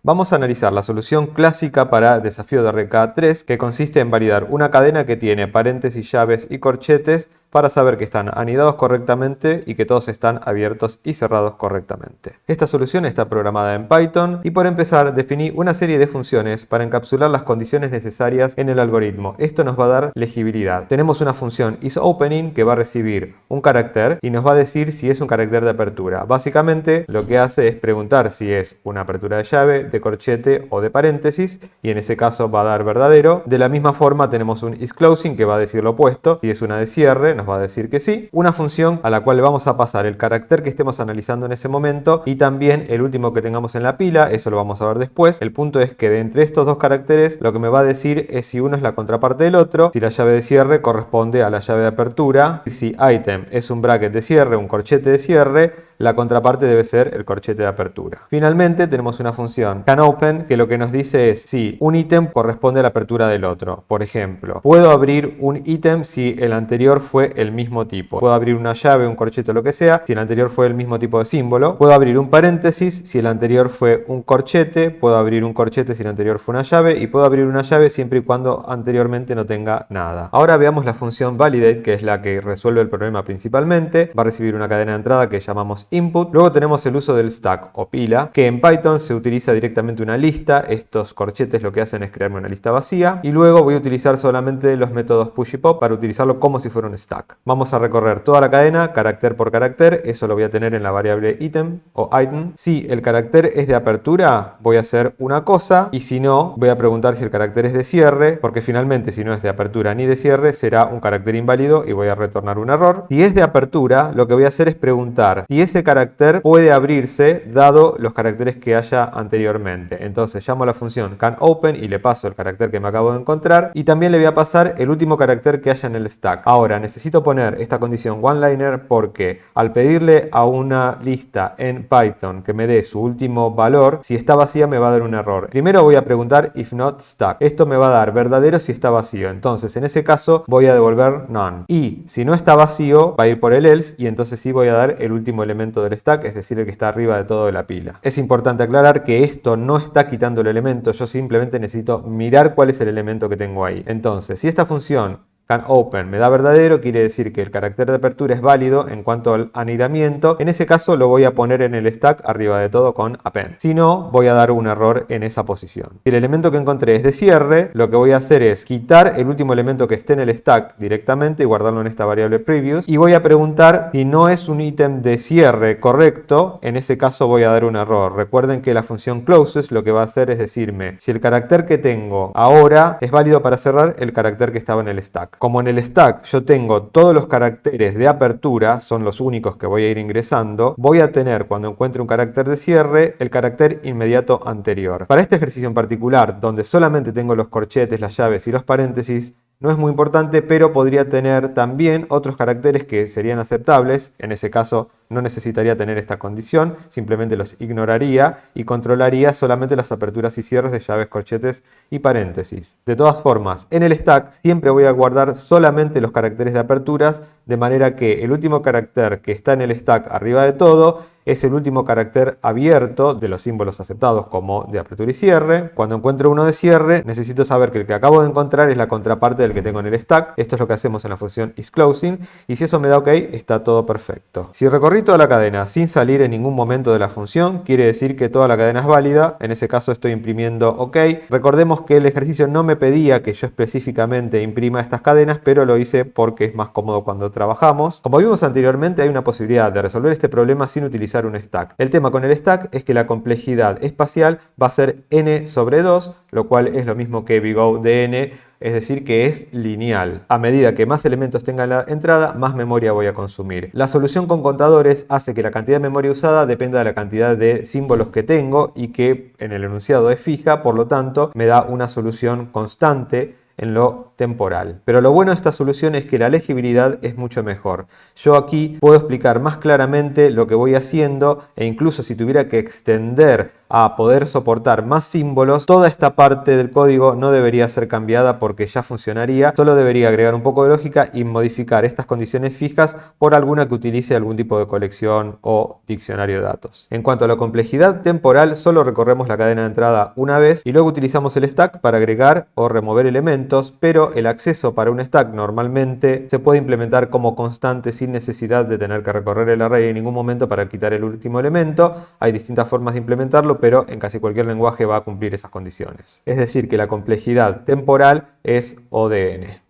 Vamos a analizar la solución clásica para desafío de RK3, que consiste en validar una cadena que tiene paréntesis, llaves y corchetes para saber que están anidados correctamente y que todos están abiertos y cerrados correctamente. Esta solución está programada en Python y por empezar definí una serie de funciones para encapsular las condiciones necesarias en el algoritmo. Esto nos va a dar legibilidad. Tenemos una función isOpening que va a recibir un carácter y nos va a decir si es un carácter de apertura. Básicamente lo que hace es preguntar si es una apertura de llave, de corchete o de paréntesis, y en ese caso va a dar verdadero. De la misma forma tenemos un isClosing que va a decir lo opuesto. Si es una de cierre nos va a decir que sí. Una función a la cual le vamos a pasar el carácter que estemos analizando en ese momento y también el último que tengamos en la pila, eso lo vamos a ver después. El punto es que de entre estos dos caracteres lo que me va a decir es si uno es la contraparte del otro, si la llave de cierre corresponde a la llave de apertura, si item es un bracket de cierre, un corchete de cierre, la contraparte debe ser el corchete de apertura. Finalmente tenemos una función canOpen que lo que nos dice es si un ítem corresponde a la apertura del otro. Por ejemplo, puedo abrir un ítem si el anterior fue el mismo tipo. Puedo abrir una llave, un corchete o lo que sea si el anterior fue el mismo tipo de símbolo. Puedo abrir un paréntesis si el anterior fue un corchete. Puedo abrir un corchete si el anterior fue una llave. Y puedo abrir una llave siempre y cuando anteriormente no tenga nada. Ahora veamos la función validate, que es la que resuelve el problema principalmente. Va a recibir una cadena de entrada que llamamos input. Luego tenemos el uso del stack o pila, que en Python se utiliza directamente una lista. Estos corchetes lo que hacen es crearme una lista vacía. Y luego voy a utilizar solamente los métodos push y pop para utilizarlo como si fuera un stack. Vamos a recorrer toda la cadena, carácter por carácter. Eso lo voy a tener en la variable item o item. Si el carácter es de apertura, voy a hacer una cosa. Y si no, voy a preguntar si el carácter es de cierre, porque finalmente si no es de apertura ni de cierre, será un carácter inválido y voy a retornar un error. Si es de apertura, lo que voy a hacer es preguntar si ese carácter puede abrirse dado los caracteres que haya anteriormente. Entonces llamo a la función canOpen y le paso el carácter que me acabo de encontrar y también le voy a pasar el último carácter que haya en el stack. Ahora necesito poner esta condición one-liner porque al pedirle a una lista en Python que me dé su último valor, si está vacía me va a dar un error. Primero voy a preguntar if not stack. Esto me va a dar verdadero si está vacío. Entonces en ese caso voy a devolver none. Y si no está vacío va a ir por el else y entonces sí voy a dar el último elemento del stack, es decir, el que está arriba de todo de la pila. Es importante aclarar que esto no está quitando el elemento, yo simplemente necesito mirar cuál es el elemento que tengo ahí. Entonces, si esta función canOpen me da verdadero, quiere decir que el carácter de apertura es válido en cuanto al anidamiento. En ese caso lo voy a poner en el stack arriba de todo con append. Si no, voy a dar un error en esa posición. Si el elemento que encontré es de cierre, lo que voy a hacer es quitar el último elemento que esté en el stack directamente y guardarlo en esta variable previous. Y voy a preguntar si no es un ítem de cierre correcto. En ese caso voy a dar un error. Recuerden que la función closes lo que va a hacer es decirme si el carácter que tengo ahora es válido para cerrar el carácter que estaba en el stack. Como en el stack yo tengo todos los caracteres de apertura, son los únicos que voy a ir ingresando, voy a tener cuando encuentre un carácter de cierre el carácter inmediato anterior. Para este ejercicio en particular, donde solamente tengo los corchetes, las llaves y los paréntesis, no es muy importante, pero podría tener también otros caracteres que serían aceptables. En ese caso no necesitaría tener esta condición, simplemente los ignoraría y controlaría solamente las aperturas y cierres de llaves, corchetes y paréntesis. De todas formas, en el stack siempre voy a guardar solamente los caracteres de aperturas, de manera que el último carácter que está en el stack arriba de todo es el último carácter abierto de los símbolos aceptados como de apertura y cierre. Cuando encuentro uno de cierre, necesito saber que el que acabo de encontrar es la contraparte del que tengo en el stack. Esto es lo que hacemos en la función isClosing y si eso me da OK, está todo perfecto. Si recorrí toda la cadena sin salir en ningún momento de la función, quiere decir que toda la cadena es válida. En ese caso estoy imprimiendo OK. Recordemos que el ejercicio no me pedía que yo específicamente imprima estas cadenas, pero lo hice porque es más cómodo cuando trabajamos. Como vimos anteriormente, hay una posibilidad de resolver este problema sin utilizar un stack. El tema con el stack es que la complejidad espacial va a ser n sobre 2, lo cual es lo mismo que big O de n, es decir que es lineal. A medida que más elementos tenga la entrada, más memoria voy a consumir. La solución con contadores hace que la cantidad de memoria usada dependa de la cantidad de símbolos que tengo y que en el enunciado es fija, por lo tanto me da una solución constante en lo temporal. Pero lo bueno de esta solución es que la legibilidad es mucho mejor. Yo aquí puedo explicar más claramente lo que voy haciendo e incluso si tuviera que extender a poder soportar más símbolos, toda esta parte del código no debería ser cambiada porque ya funcionaría, solo debería agregar un poco de lógica y modificar estas condiciones fijas por alguna que utilice algún tipo de colección o diccionario de datos. En cuanto a la complejidad temporal, solo recorremos la cadena de entrada una vez y luego utilizamos el stack para agregar o remover elementos, pero el acceso para un stack normalmente se puede implementar como constante sin necesidad de tener que recorrer el array en ningún momento para quitar el último elemento. Hay distintas formas de implementarlo, pero en casi cualquier lenguaje va a cumplir esas condiciones. Es decir, que la complejidad temporal es ODN.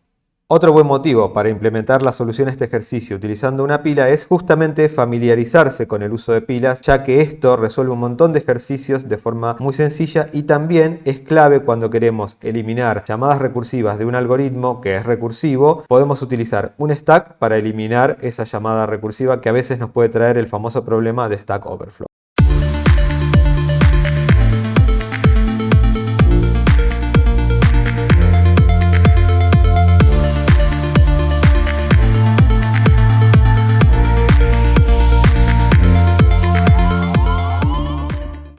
Otro buen motivo para implementar la solución a este ejercicio utilizando una pila es justamente familiarizarse con el uso de pilas, ya que esto resuelve un montón de ejercicios de forma muy sencilla y también es clave cuando queremos eliminar llamadas recursivas de un algoritmo que es recursivo. Podemos utilizar un stack para eliminar esa llamada recursiva que a veces nos puede traer el famoso problema de Stack Overflow.